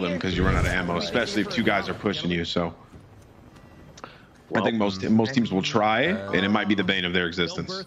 them because you run out of ammo, especially if two guys are pushing you. So I think most teams will try, and it might be the bane of their existence.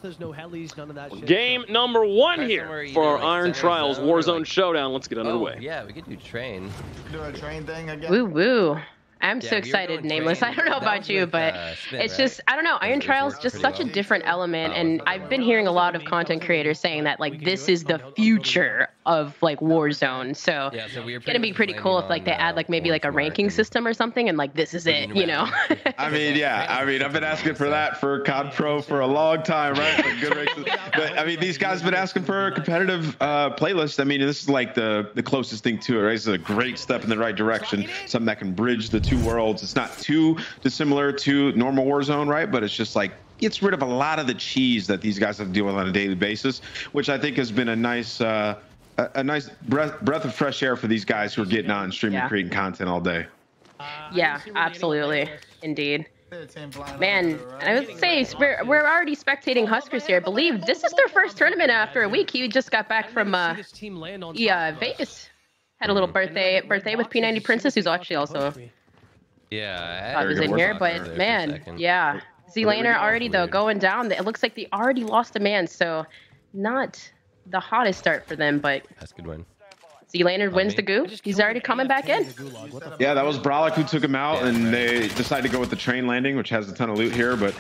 Game number 1 here for our Iron Trials Warzone Showdown. Let's get underway. Yeah, we could do train. Do a train thing again. Woo woo. I'm so excited, Nameless. I don't know about you, but it's just, I don't know. Iron Trials just such a different element, and I've been hearing a lot of content creators saying that like this is the future of like Warzone. So it's gonna be pretty cool if like they add like maybe like a ranking system or something, and like this is it, you know? I mean, yeah. I mean, I've been asking for that for COD Pro for a long time, right? Like good races. But I mean, these guys have been asking for a competitive playlist. I mean, this is like the closest thing to it, right? This is a great step in the right direction. Something that can bridge the two worlds. It's not too dissimilar to normal Warzone, right? But it's just like gets rid of a lot of the cheese that these guys have to deal with on a daily basis, which I think has been a nice breath of fresh air for these guys who are getting on streaming, creating content all day. Yeah, absolutely, indeed. Man, I would say we're already spectating Huskerrs here. I believe this is their first tournament after a week. He just got back from Vegas. Had a little birthday with P90 Princess, who's actually also was in here. But man, yeah, zlaner already though going down. It looks like they already lost a man, so not the hottest start for them. But that's a good win. zlaner wins the goo. He's already coming back in. Yeah, that was Brolic who took him out, and they decided to go with the train landing, which has a ton of loot here, but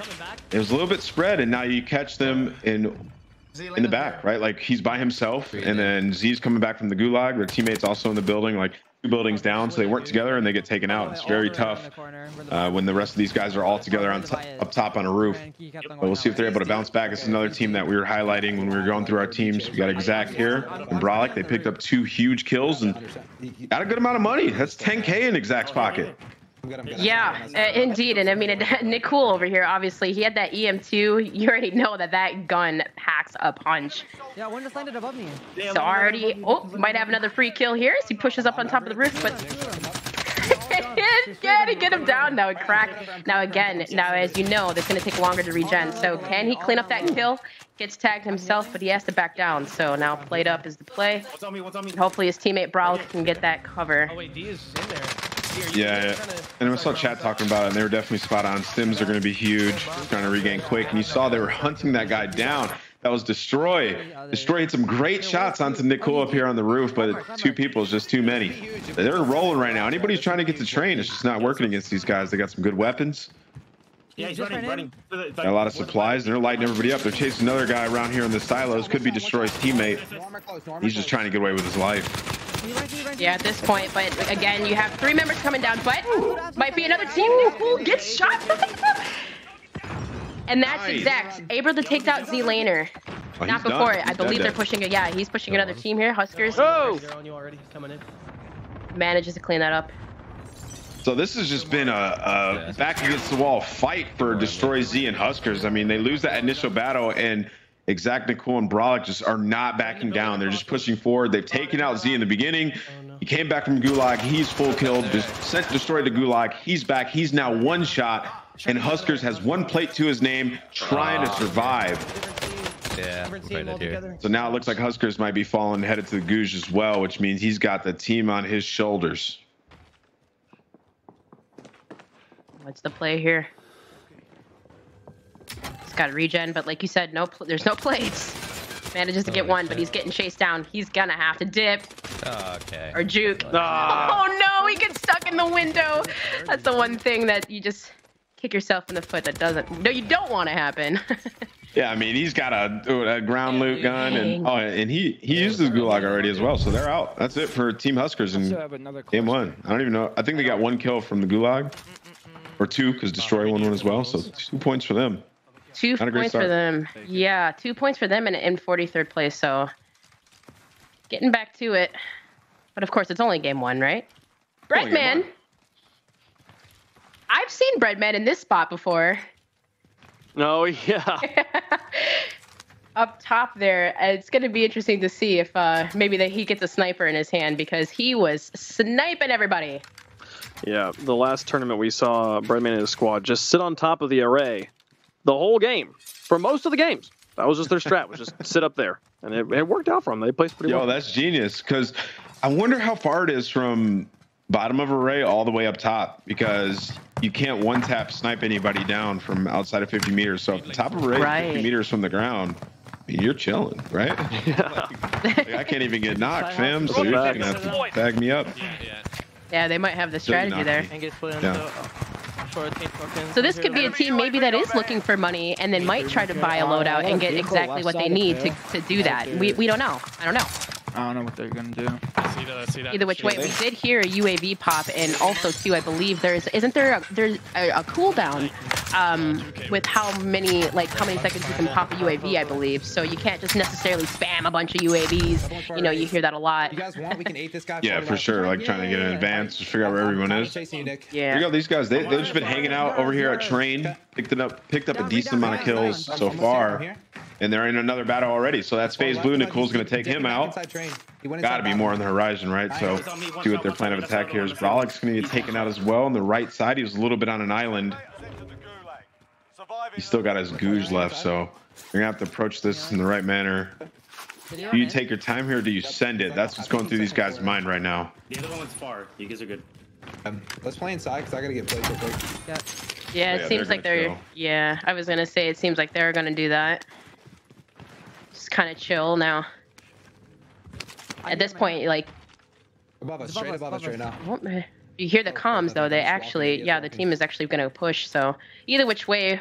it was a little bit spread, and now you catch them in the back, right? Like he's by himself, and then Z's coming back from the gulag. Their teammates also in the building, like 2 buildings down, so they work together and they get taken out. It's very tough when the rest of these guys are all together on up top on a roof. But we'll see if they're able to bounce back. It's another team that we were highlighting when we were going through our teams. We got Exact here and Brolic. They picked up 2 huge kills and got a good amount of money. That's 10K in Exact's pocket. Yeah, indeed. And I mean, Nicole over here, obviously, he had that EM2. You already know that gun packs a punch. Yeah, one just landed above me. So already, might have another free kill here as he pushes up on top of the roof, but get him down now. Crack. Now again, as you know, that's going to take longer to regen. So can he clean up that kill? Gets tagged himself, but he has to back down. So now played up is the play. Hopefully his teammate Brolic can get that cover. Oh wait, D is in there. Yeah, and I saw chat talking about it, and they were definitely spot on. Stims are going to be huge, trying to regain quick, and you saw they were hunting that guy down. That was Destroy. Destroy hit some great shots onto Nicole up here on the roof, but 2 people is just too many. They're rolling right now. Anybody who's trying to get the train, it's just not working against these guys. They got some good weapons. Yeah, he's running. Got a lot of supplies, and they're lighting everybody up. They're chasing another guy around here in the silos. Could be Destroy's teammate. He's just trying to get away with his life. Yeah, at this point, but again, you have 3 members coming down, but might be another team who gets shot. And that's Exact, able to take out zlaner. Not before it. I believe they're pushing it. Yeah, he's pushing another team here. Huskerrs manages to clean that up. So this has just been a back against the wall fight for Destroy Z and Huskerrs. I mean, they lose that initial battle, and Exact, Nicole, and Brolic just are not backing down. They're just pushing forward. They've taken out Z in the beginning. He came back from Gulag. He's full killed. Just sent Destroy to Gulag. He's back. He's now 1 shot, and Huskerrs has 1 plate to his name, trying to survive. Yeah, right here. So now it looks like Huskerrs might be falling, headed to the Gooj as well, which means he's got the team on his shoulders. What's the play here? He's got a regen, but like you said, there's no plates. Manages to get 1, but he's getting chased down. He's gonna have to dip. Okay. Or juke. Oh no, he gets stuck in the window. That's the one thing that you just kick yourself in the foot that doesn't. No, you don't want to happen. Yeah, I mean, he's got a ground loot gun, and he used his Gulag already as well, so they're out. That's it for Team Huskerrs in game 1. I don't even know. I think they got 1 kill from the Gulag, or 2 because Destroy won 1 as well. So 2 points for them. 2 points for them. Yeah, 2 points for them in 43rd place. So getting back to it, but of course it's only game 1, right? Breadman. I've seen Breadman in this spot before. Oh, yeah. Up top there, it's going to be interesting to see if maybe he gets a sniper in his hand, because he was sniping everybody. Yeah, the last tournament we saw Breadman and his squad just sit on top of the array the whole game. For most of the games, that was just their strat, was just sit up there. And it worked out for them. They placed pretty well. Yo, that's genius, because I wonder how far it is from Bottom of array all the way up top, because you can't one-tap snipe anybody down from outside of 50 meters. So if the top of array is 50 meters from the ground, I mean, you're chilling, right? Yeah. Like, I can't even get knocked, fam. So you're just gonna have to tag me up. Yeah, they might have the strategy there. Yeah. So this could be a team maybe that is looking for money and then might try to buy a loadout and get exactly what they need to do that. We don't know. I don't know. I don't know what they're gonna do. Either which way, we did hear a UAV pop, and also too, I believe there's a cooldown with how many seconds you can pop a UAV, I believe. So you can't just necessarily spam a bunch of UAVs. You know, you hear that a lot. You guys want? We can 8 this guy. Yeah, for sure. Like trying to get in advance, just figure out where everyone is. Yeah. Here you go. These guys, they've just been hanging out over here at Train. Picked up a decent amount of kills so far. And they're in another battle already. So that's Phase Blue. Nicole's going to take him out. Got to be more on the horizon, right? So see what their plan of attack here is. Brolick's going to get taken out as well on the right side. He was a little bit on an island. He's still got his Gooj left, so you're going to have to approach this in the right manner. Do you take your time here, or do you send it? That's what's going through these guys' mind right now. The other one's far. You guys are good. Let's play inside, because I got to get played real quick. Yeah, it seems like they're... Yeah, I was going to say, it seems like they're going to do that. Just kind of chill now. At this point, like... Above us, straight above us right now. You hear the comms, though. They actually... Yeah, the team is actually going to push, so... Either which way...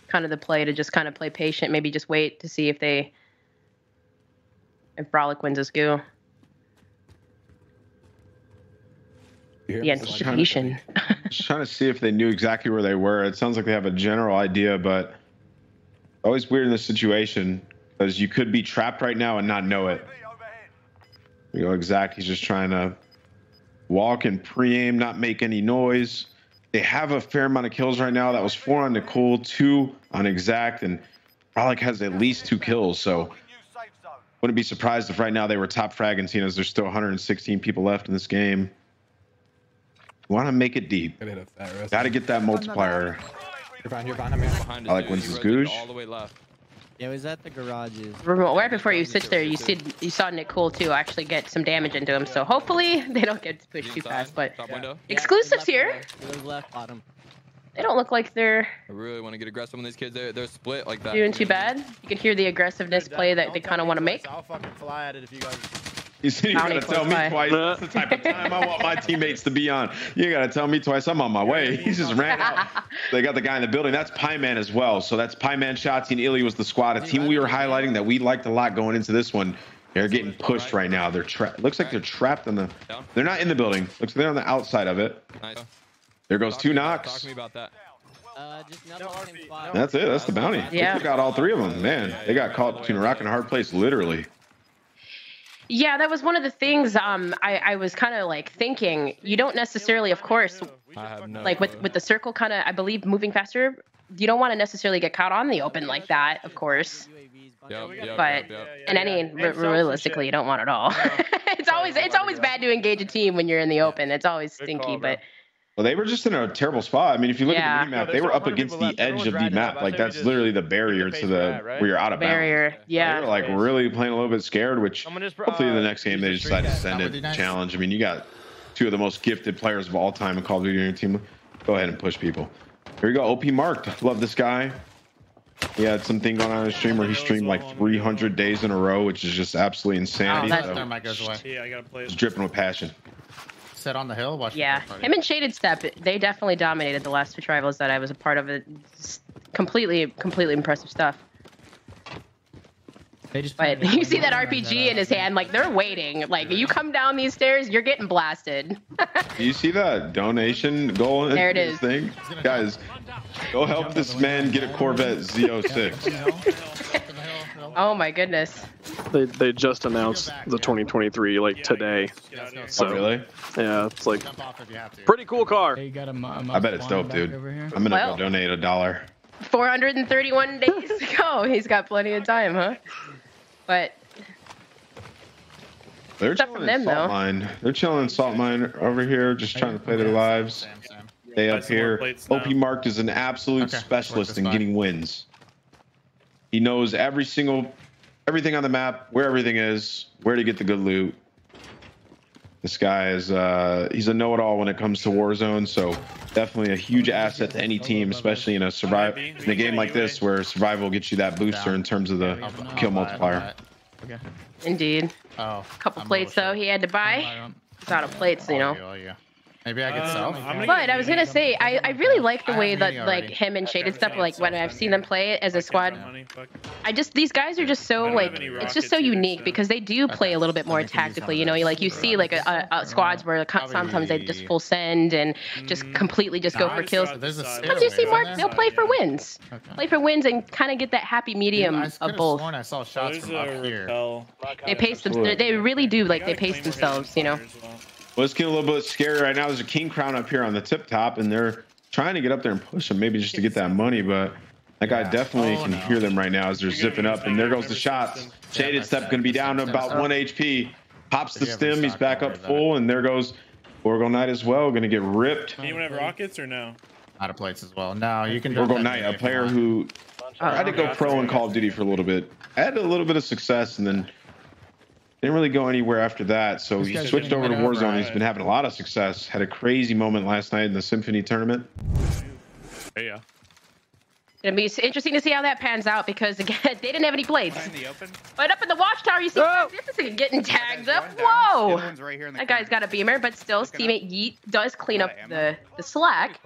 Kind of the play to just kind of play patient. Maybe just wait to see if they... If Brolick wins this go. The anticipation. Just trying to see if they knew exactly where they were. It sounds like they have a general idea, but... Always weird in this situation, because you could be trapped right now and not know it. You go exact. He's just trying to walk and pre-aim, not make any noise. They have a fair amount of kills right now. That was 4 on Nicole, 2 on exact, and Brolick has at least 2 kills. So wouldn't be surprised if right now they were top fragging, seeing as there's still 116 people left in this game. You want to make it deep. Got to get that multiplier. You're behind me. I like wins his Gooj. All the way left. Yeah, it was at the garages. Right before you switch there, you saw Nicole too actually get some damage into him. So hopefully they don't get pushed too fast. But exclusives here. Left bottom. They don't look like they're... I really want to get aggressive on these kids. They're split like that. Doing too bad. You can hear the aggressiveness play that they kind of want to make. I'll fucking fly at it if you guys... You gotta tell me twice. That's the type of time I want my teammates to be on. You gotta tell me twice. I'm on my way. He just ran out. They got the guy in the building. That's Pieman as well. So that's Pieman, Shotzi, and Illy was the squad. A team we were highlighting that we liked a lot going into this one. They're getting pushed right now. They're trapped. Looks like they're trapped on the... They're not in the building. Looks like they're on the outside of it. There goes 2 knocks. Talk to me about that. That's it. That's the bounty. Yeah. They got all 3 of them. Man, they got caught between a rock and a hard place, literally. Yeah, that was one of the things I was kind of like thinking. You don't necessarily, of course, like with the circle kind of, I believe, moving faster, you don't want to necessarily get caught on the open like that, of course. But realistically, you don't want it all. it's always bad to engage a team when you're in the open. It's always stinky, but... Well, they were just in a terrible spot. I mean, if you look at the map, they were up against the edge of the map. Like, that's literally the barrier to the where you're out of bounds. Barrier, yeah. They were like really playing a little bit scared, which hopefully in the next game they decide to send it challenge. I mean, you got 2 of the most gifted players of all time in Call of Duty on your team. Go ahead and push people. Here we go. OP Marked. Love this guy. He had something going on in his stream where he streamed like 300 days in a row, which is just absolutely insanity. He's dripping with passion. Sit on the hill. Watch him and Shaded Step, they definitely dominated the last 2 rivals that I was a part of. It's completely impressive stuff. But you see that RPG in his hand, like they're waiting. Like you come down these stairs, you're getting blasted. Do you see that donation goal? There it is. Thing? Guys, go help this man get a Corvette Z06. Oh my goodness. They just announced the 2023 like today. So really? Yeah, it's like pretty cool car. I bet it's dope, dude. I'm gonna go donate $1. 431 days to go. He's got plenty of time, huh? But they're chilling in Salt Mine. They're chilling in Salt Mine over here, just trying to play their lives. Stay up here. OP Marked is an absolute specialist in getting wins. He knows everything on the map, where everything is, where to get the good loot. This guy is he's a know-it-all when it comes to Warzone, so definitely a huge asset to any team, especially in a game like this where survival gets you that booster in terms of the kill multiplier. Okay. Indeed. Oh. Couple plates though he had to buy. He's out of plates, you know. Oh, yeah. Maybe I get self. But I was gonna say, I really like the way that like him and Shaded stuff, like when I've seen them play as a squad, these guys are just so like, it's just so unique because they do play a little bit more tactically, you know, like you see like a squads where sometimes they just full send and just completely just go for kills. Sometimes you see more, they'll play for wins. Play for wins and kind of get that happy medium of both. I saw shots from up here. They pace them, they really do, like they pace themselves, you know. Well, it's getting a little bit scary right now. There's a king crown up here on the tip top, and they're trying to get up there and push them, maybe just to get that money. But that guy definitely can hear them right now as they're zipping up. And there goes the shots. Shaded Step going to be down to about 1 HP. Pops the stem. He's back up full, and there goes Orgo Knight as well. Going to get ripped. Anyone have rockets or no? Out of plates as well. No, you can. Orgo Knight, a player who tried to go pro in Call of Duty for a little bit. Had a little bit of success, and then didn't really go anywhere after that, so he switched over to Warzone. He's been having a lot of success. Had a crazy moment last night in the Symphony tournament. Yeah. It'll be interesting to see how that pans out because again, they didn't have any plates. But up in the watchtower, you see Magnificent getting tagged up. Whoa! That guy's got a beamer, but still, his teammate Yeet does clean up the slack.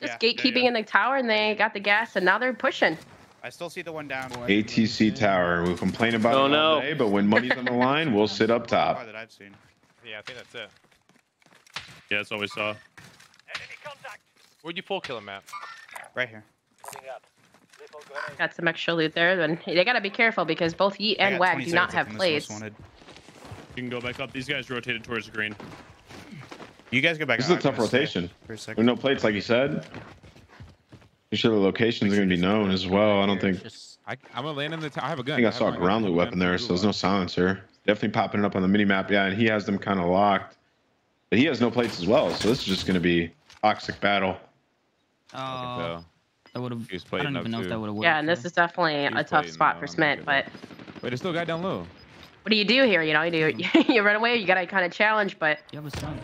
Just gatekeeping in the tower, and they got the gas, and now they're pushing. I still see the one down. ATC tower. We complain about it all day, but when money's on the line, we'll sit up top. That I've seen. Yeah, I think that's it. Yeah, that's all we saw. Where'd you full kill him at? Right here. Got some extra loot there, and they gotta be careful because both Yeet and Wag do not have plates. You can go back up. These guys rotated towards the green. You guys go back. This is a tough rotation. There's no plates, like you said. Pretty sure the locations are going to be known as well. I don't think. I'm gonna land in the tower. I have a gun. I think I saw a ground loot weapon there, so there's no silencer. Definitely popping it up on the mini map. Yeah, and he has them kind of locked, but he has no plates as well. So this is just going to be toxic battle. Oh, that would have. I don't even know if that would have worked. Yeah, and this is definitely a tough spot for Smith. But wait, there's still a guy down low. What do you do here? You know, you run away. You got to kind of challenge, but. You have a stun.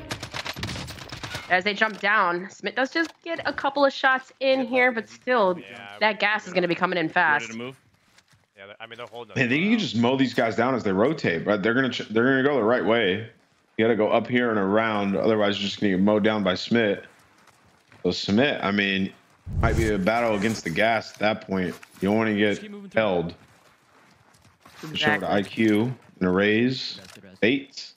As they jump down, Smith does just get a couple of shots in here, but still, that gas is going to be coming in fast. Yeah, I mean they're holding. I think you can just mow these guys down as they rotate, but they're gonna go the right way. You got to go up here and around, otherwise you're just gonna get mowed down by Smith. So Smith, I mean, might be a battle against the gas at that point. You don't want to get held. Show to IQ and a raise. Bates.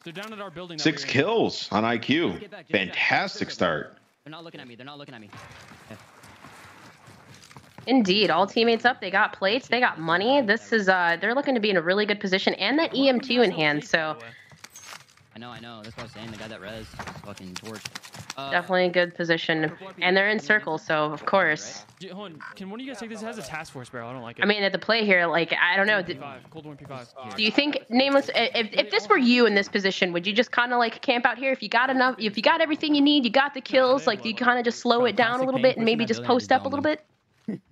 6 kills on IQ. Fantastic start. They're not looking at me. They're not looking at me. Indeed, all teammates up. They got plates. They got money. This is they're looking to be in a really good position, and that EM2 in hand. So. I know. That's what I was saying. The guy that res is fucking torched. Definitely a good position, and they're in circle, so of course. Hold on. Can one of you guys take this? It has a task force barrel. I don't like it. I mean, at the play here, like I don't know. Cold War P5. Do you think, Nameless, if this were you in this position, would you just kind of like camp out here? If you got enough, if you got everything you need, you got the kills, like do you kind of just slow it down a little bit and maybe just post up a little bit?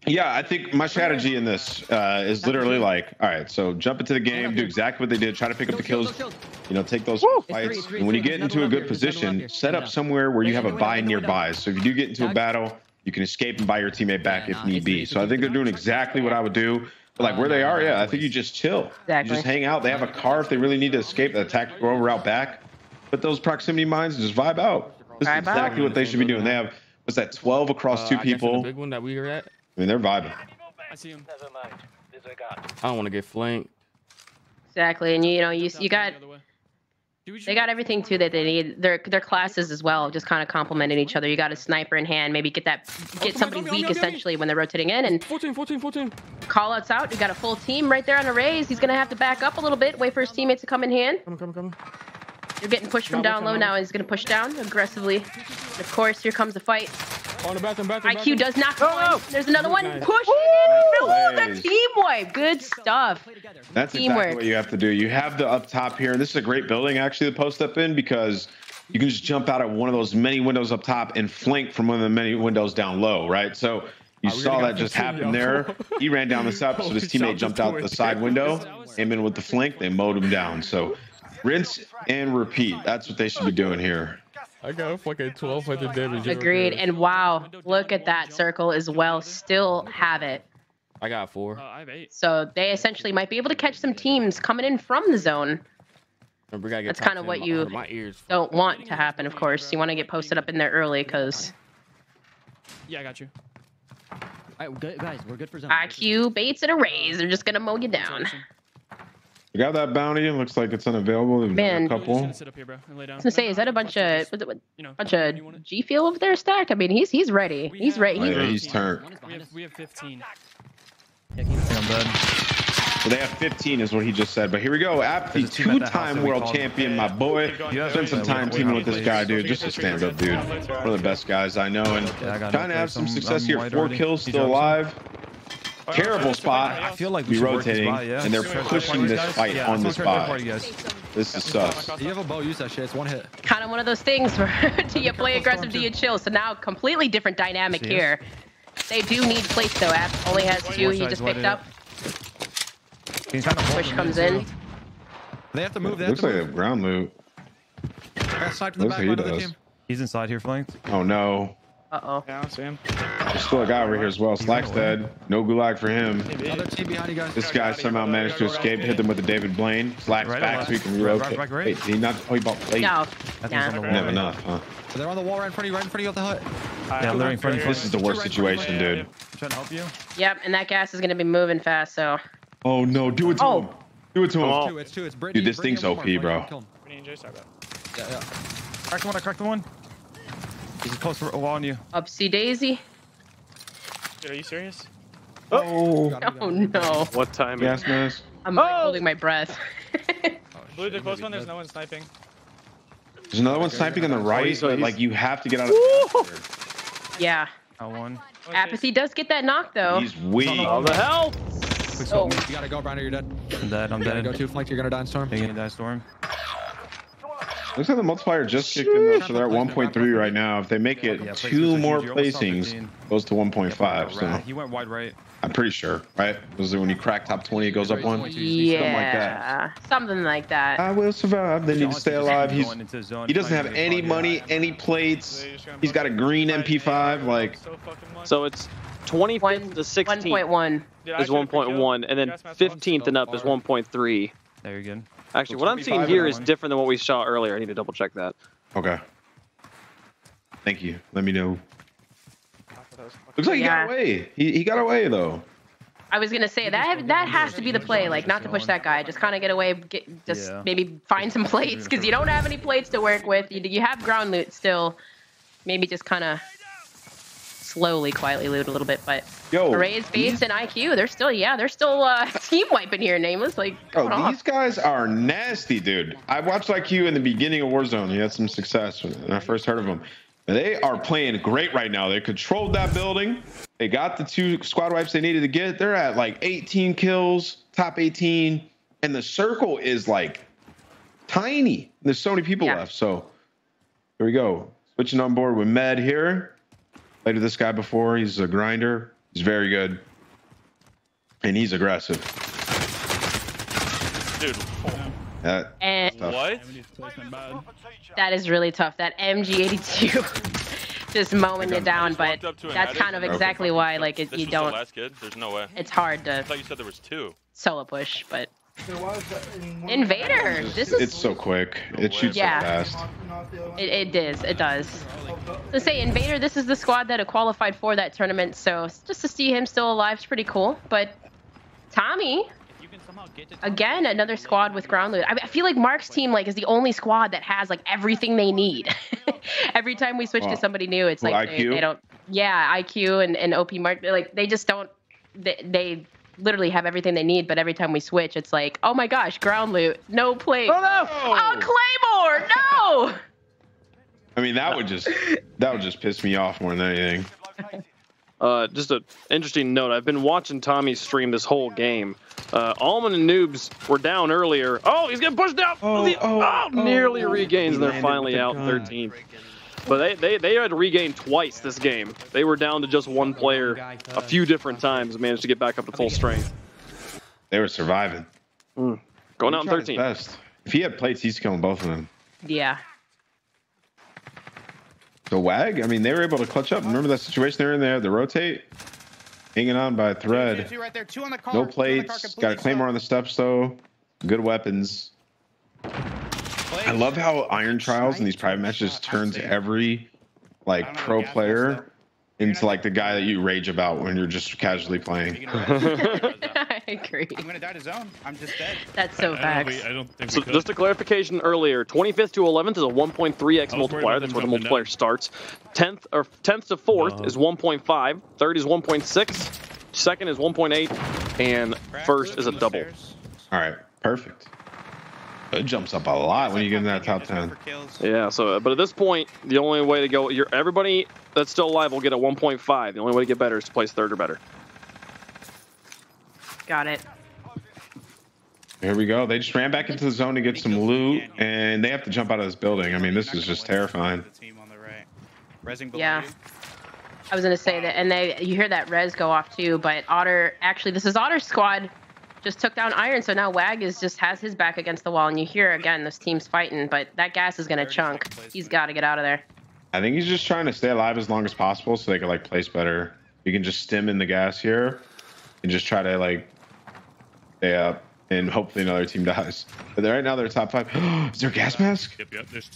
Yeah, I think my strategy in this is literally like, all right, so jump into the game, do exactly what they did, try to pick up the kills, you know, take those fights. And when you get into a good position, set up somewhere where you have a buy nearby. So if you do get into a battle, you can escape and buy your teammate back if need be. So I think they're doing exactly what I would do. But like where they are, yeah, I think you just chill. You just hang out. They have a car if they really need to escape the tactical over out back. Put those proximity mines and just vibe out. This is exactly what they should be doing. They have, what's that, 12 across 2 people. The big one that we were at. I mean, they're vibing. I see him. I don't want to get flanked. Exactly, and you know, you got. They got everything too that they need. Their classes as well, just kind of complementing each other. You got a sniper in hand, maybe get somebody weak essentially when they're rotating in, and 14. call outs out. You got a full team right there on the raise. He's gonna have to back up a little bit, wait for his teammates to come in hand. Come. You're getting pushed from down low now. He's gonna push down aggressively. And of course, here comes the fight. On the bathroom. IQ does knock one. There's another one. Push it in. Oh, the team wipe. Good stuff. That's exactly what you have to do. You have the up top here. This is a great building, actually, to post up in because you can just jump out at one of those many windows up top and flank from one of the many windows down low, right? So you saw that just happen there. He ran down the steps, so his teammate jumped out the side window, came in with the flank. They mowed him down. So Rinse and repeat. That's what they should be doing here. I got fucking 1200 damage. Agreed. And wow, look at that circle as well. Still have it. I got 4. I have 8. So they essentially might be able to catch some teams coming in from the zone. That's kind of what you don't want to happen, of course. You want to get posted up in there early because... Yeah, I got you. All right, good, guys, we're good for zone. IQ, baits, and arrays. They're just going to mow you down. You got that bounty. It looks like it's unavailable. There's Man. a couple. Sit up here, bro, and lay down. I was gonna say, is that a bunch of G fuel over there stacked? I mean, he's ready. He's ready. Oh, yeah, he's turned. We have 15. So they have 15 is what he just said. But here we go. Apathy, two-time world champion, my boy. Spent some time teaming with this guy, dude. Just a stand-up dude. One of the best guys I know. And trying to have some success here. 4 kills, still alive. Terrible spot. I feel like be rotating, and they're pushing this fight on this buy. This is sus. You have a bow, use that shit. It's 1 hit. Kind of one of those things where do you play aggressive, do you chill? So now completely different dynamic here. They do need plates though. App only has 2 he just picked up. Push comes in. They have to move. Looks like a ground loot. Looks like he does. He's inside here flanked. Oh no. Uh-oh. Yeah, I see him. There's still a guy over here as well. Slack's dead. No gulag for him. Other team behind you guys. This guy somehow managed to escape. Hit them with the David Blaine. Slack's back so he can relocate. Wait, he not? Oh, he bought plate. No. Never enough, huh? So they're on the wall right in front of you, at the hut. Yeah, literally in front of you. This is the worst situation, dude. Trying to help you. Yep, and that gas is gonna be moving fast. So. Oh no! Do it to him. Do it to him. It's 2. It's Brittany. Dude, this thing's OP, bro. Yeah. Crack the one. He's close to a wall on you. Upsy daisy. Dude, are you serious? Oh. Oh no. What time? Gas mask. I'm like holding my breath. Blue, the close one. There's no one sniping. There's another one sniping on the right, but like you have to get out of the Yeah. One. Apathy does get that knock though. He's weak. All the hell? Oh. You gotta go, Browner. You're dead. I'm dead. I'm dead. Go 2 flank. You're gonna die in storm. You're gonna die storm. Looks like the multiplier just kicked in though, so they're at 1.3 right now. If they make it 2 more placings, goes to 1.5. So He went wide right. I'm pretty sure, right? Was it when you crack top 20, it goes up 1? Yeah. Something like that. I will survive. They need to stay alive. He doesn't have any money, any plates. He's got a green MP5. Like, so it's 25th to 16th 1.1 is 1.1, and then 15th and up is 1.3. There you're good. Actually, what I'm seeing here is different than what we saw earlier. I need to double check that. okay. Thank you. Let me know. Looks like he got away. He got away though. I was gonna say that has to be the play, like not to push that guy, just kind of get away, maybe find some plates because you don't have any plates to work with. You have ground loot still, maybe just kind of slowly, quietly loot a little bit. But arrays, baits, and IQ, they're still team wiping here, nameless. Like, these guys are nasty, dude. I watched IQ in the beginning of Warzone. He had some success when I first heard of him. They are playing great right now. They controlled that building. They got the 2 squad wipes they needed to get. They're at like 18 kills, top 18. And the circle is like tiny. There's so many people left. So here we go. Switching on board with Med here. Played with this guy before. He's a grinder. He's very good. And he's aggressive. Dude. What? That is really tough. That MG82 just mowing you down, but that's kind of exactly why, like, you don't. Last kid? There's no way. It's hard to. I thought you said there was 2. Solo push, but. Invader. It's so quick. It shoots so fast. It does. It does. To say Invader, this is the squad that have qualified for that tournament, so just to see him still alive is pretty cool. But Tommy. Again, another squad with ground loot. I feel like Mark's team is the only squad that has everything they need. Every time we switch to somebody new, it's like they don't. Yeah, IQ and OP Mark. They just don't. They literally have everything they need, but every time we switch, it's like, oh my gosh, ground loot, no plate. Oh no! Oh, Claymore, no! I mean, that would just piss me off more than anything. Just an interesting note. I've been watching Tommy stream this whole game. Almond and Noobs were down earlier. Oh, he's getting pushed out. Nearly regains. They're finally out 13th. But they had to regain twice this game. They were down to just 1 player a few different times and managed to get back up to full strength. They were surviving. Going out in 13th. If he had plates, he's killing both of them. Yeah. So Wag, I mean, they were able to clutch up. Remember that situation they were in there? The rotate, hanging on by a thread. Two right there, two on the car. No plates. Got a claymore on the steps though. Good weapons. I love how Iron Trials in these private matches turns every like pro player into like the guy that you rage about when you're just casually playing. I agree. I'm gonna die to zone. I'm just dead. That's so facts. I don't think So just a clarification earlier, 25th to 11th is a 1.3x multiplier. That's where the multiplier starts. 10th to 4th is 1.5. Third is 1.6. Second is 1.8. And first is a double. All right, perfect. It jumps up a lot when you get in that top 10. Yeah, so, but at this point, the only way to go, everybody that's still alive will get a 1.5. The only way to get better is to place third or better. Got it. Here we go. They just ran back into the zone to get some loot, and they have to jump out of this building. I mean, this is just terrifying. Yeah. I was gonna say that, and you hear that res go off too, but Otter, actually, this is Otter's squad. Just took down Iron, so now Wag just has his back against the wall, and you hear again this team's fighting, but that gas is gonna chunk. He's got to get out of there. I think he's just trying to stay alive as long as possible so they can like place better. You can just stim in the gas here and just try to like stay up, and hopefully another team dies. But right now they're top 5. Is there a gas mask? Yep. There's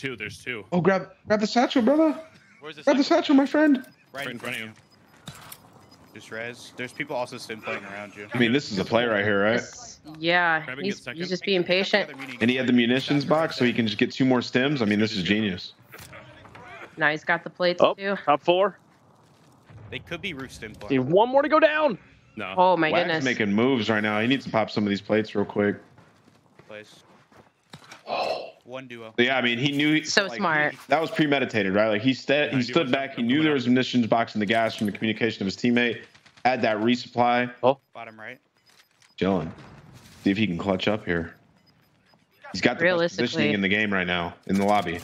two. Oh, grab the satchel, brother. Grab the satchel, my friend. Right in front of you. Just res. There's people also still playing around you. I mean, this is a play right here, right? Yeah, he's just being patient. And he had the munitions box, so he can just get 2 more stims. I mean, this is genius. Now he's got the plates too. Top 4. They could be roof stim Need one more to go down. No. Oh my Wag's goodness. making moves right now. He needs to pop some of these plates real quick. Place. One duo. Yeah, I mean, he knew. So smart. That was premeditated, right? Like he stood back. He knew there was a munitions box in the gas from the communication of his teammate. Had that resupply. Oh, bottom right. Chilling. See if he can clutch up here. He's got the best positioning in the game right now in the lobby.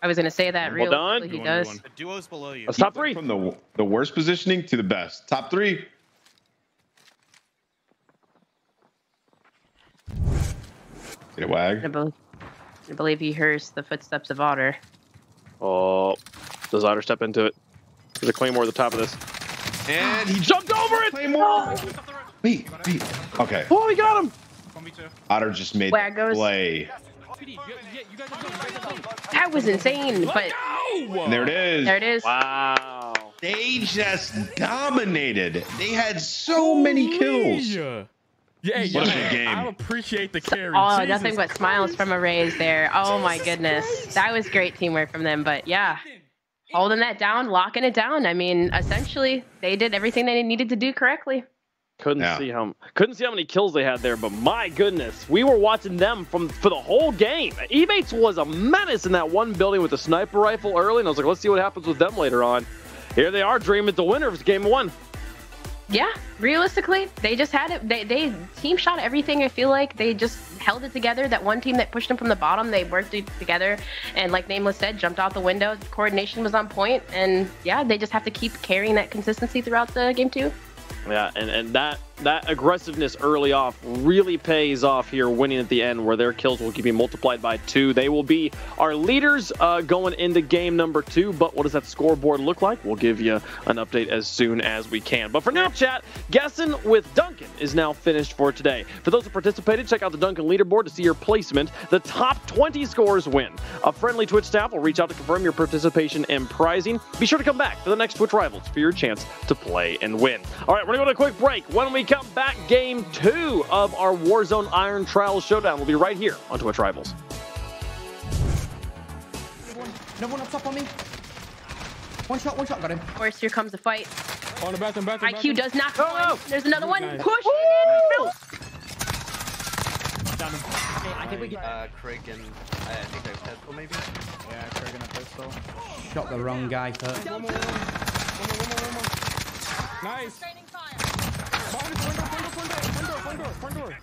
I was gonna say that. Realistically, he does. The duo's below you. That's top 3. From the worst positioning to the best. Top 3. Get it, Wag. I believe he hears the footsteps of Otter. Oh, does Otter step into it? There's a claymore at the top of this. And he jumped over it! Claymore! Wait. Okay. Oh, he got him! Otter just made the play. That was insane, but... And there it is. There it is. Wow. They just dominated. They had so many kills. Yeah, what a good game. I appreciate the carry. Oh, nothing but smiles from a Raze there. Oh my goodness. That was great teamwork from them, but yeah. Holding that down, locking it down. I mean, essentially, they did everything they needed to do correctly. Couldn't see how many kills they had there, but my goodness, we were watching them for the whole game. Evates was a menace in that one building with a sniper rifle early, and I was like, let's see what happens with them later on. Here they are, dreaming the winner of game 1. Yeah, realistically, they just had it. They team shot everything. I feel like they just held it together. That one team that pushed them from the bottom, they worked it together, and like Nameless said, jumped out the window. Coordination was on point, and yeah, they just have to keep carrying that consistency throughout the game too. Yeah, and that aggressiveness early off really pays off here, winning at the end, where their kills will be multiplied by 2. They will be our leaders going into game number 2, but what does that scoreboard look like? We'll give you an update as soon as we can. But for now, chat, guessing with Duncan is now finished for today. For those who participated, check out the Duncan leaderboard to see your placement. The top 20 scores win. A friendly Twitch staff will reach out to confirm your participation and prizing. Be sure to come back for the next Twitch Rivals for your chance to play and win. All right, we're going to go to a quick break. When we come back, game 2 of our Warzone Iron Trials Showdown will be right here on Twitch Rivals. No one up top on me. One shot, got him. Of course, here comes the fight. On the bathroom. IQ does not go. Oh, there's another one. Nice. Push it in. I think we get... Craig and I think there's pistol maybe? Yeah, Craig and a pistol. Shot the wrong guy first. One more. Nice. Front door.